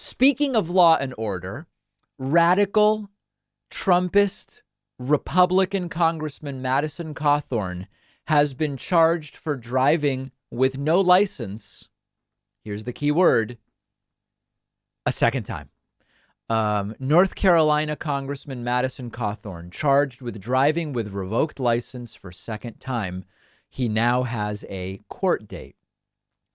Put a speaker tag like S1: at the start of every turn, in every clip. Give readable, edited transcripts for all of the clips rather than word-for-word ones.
S1: Speaking of law and order, radical Trumpist Republican Congressman Madison Cawthorn has been charged for driving with no license. Here's the key word: a second time. North Carolina Congressman Madison Cawthorn charged with driving with revoked license for second time. He now has a court date.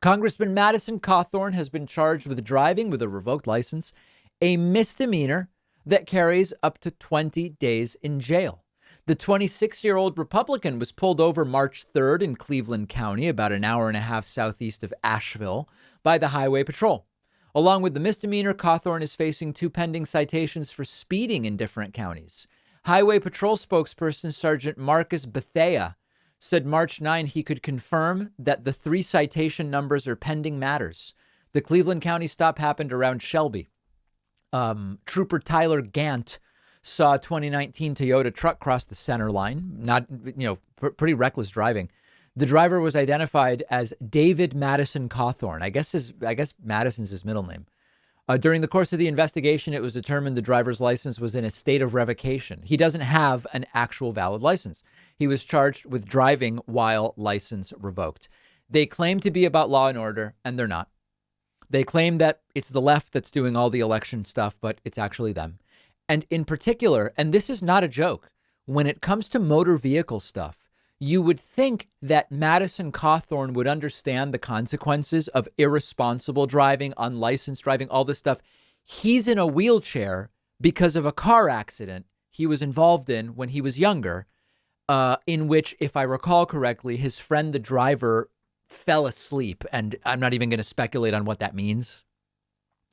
S1: Congressman Madison Cawthorn has been charged with driving with a revoked license, a misdemeanor that carries up to 20 days in jail. The 26-year-old Republican was pulled over March 3rd in Cleveland County, about an hour and a half southeast of Asheville, by the Highway Patrol. Along with the misdemeanor, Cawthorn is facing 2 pending citations for speeding in different counties. Highway Patrol spokesperson Sergeant Marcus Bethea said March 9 he could confirm that the 3 citation numbers are pending matters. The Cleveland County stop happened around Shelby. Trooper Tyler Gant saw a 2019 Toyota truck cross the center line. Pretty reckless driving. The driver was identified as David Madison Cawthorn. I guess Madison's his middle name. During the course of the investigation, it was determined the driver's license was in a state of revocation. He doesn't have an actual valid license. He was charged with driving while license revoked. They claim to be about law and order, and they're not. They claim that it's the left that's doing all the election stuff, but it's actually them. And in particular, and this is not a joke, when it comes to motor vehicle stuff, you would think that Madison Cawthorn would understand the consequences of irresponsible driving, unlicensed driving, all this stuff. He's in a wheelchair because of a car accident he was involved in when he was younger, in which, if I recall correctly, his friend, the driver, fell asleep. And I'm not even going to speculate on what that means.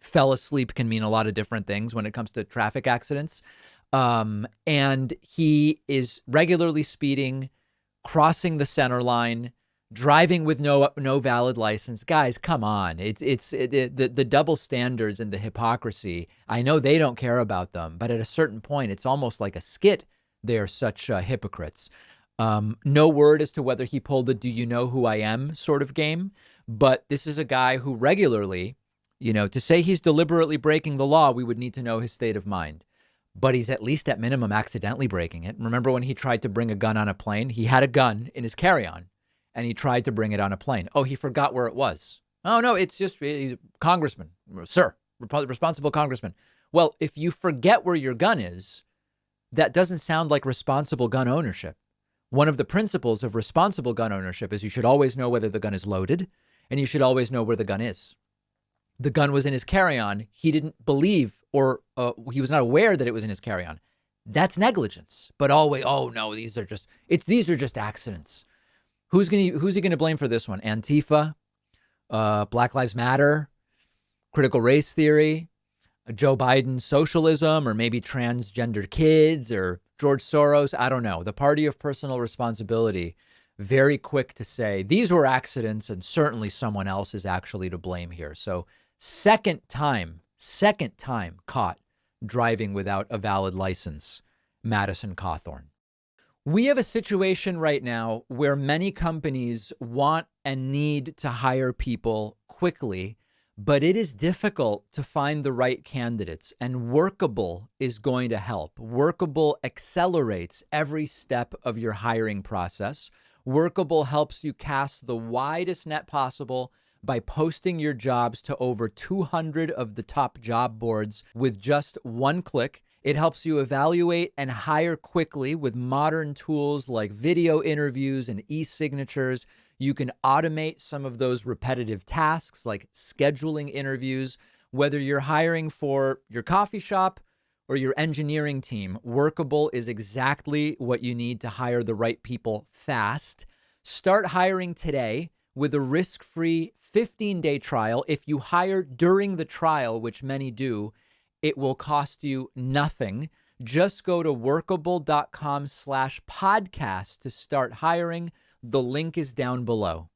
S1: Fell asleep can mean a lot of different things when it comes to traffic accidents. And he is regularly speeding, crossing the center line, driving with no valid license. Guys, come on. The double standards and the hypocrisy. I know they don't care about them, but at a certain point, it's almost like a skit. They are such hypocrites. No word as to whether he pulled the "do you know who I am" sort of game. But this is a guy who regularly, to say he's deliberately breaking the law, we would need to know his state of mind. But he's at least at minimum accidentally breaking it. Remember when he tried to bring a gun on a plane? He had a gun in his carry-on and he tried to bring it on a plane. Oh, he forgot where it was. Oh, no, he's a congressman, sir, responsible congressman. Well, if you forget where your gun is, that doesn't sound like responsible gun ownership. One of the principles of responsible gun ownership is you should always know whether the gun is loaded and you should always know where the gun is. The gun was in his carry-on. He didn't believe or he was not aware that it was in his carry-on. That's negligence. But always, oh no, these are just accidents. Who's he going to blame for this one? Antifa, Black Lives Matter, critical race theory, Joe Biden socialism, or maybe transgender kids, or George Soros? I don't know. The party of personal responsibility, very quick to say these were accidents and certainly someone else is actually to blame here. So second time caught driving without a valid license, Madison Cawthorn. We have a situation right now where many companies want and need to hire people quickly, but it is difficult to find the right candidates, and Workable is going to help. Workable accelerates every step of your hiring process. Workable helps you cast the widest net possible by posting your jobs to over 200 of the top job boards with just one click. It helps you evaluate and hire quickly with modern tools like video interviews and e-signatures. You can automate some of those repetitive tasks like scheduling interviews. Whether you're hiring for your coffee shop or your engineering team, Workable is exactly what you need to hire the right people fast. Start hiring today with a risk-free 15-day trial. If you hire during the trial, which many do, it will cost you nothing. Just go to workable.com/podcast to start hiring. The link is down below.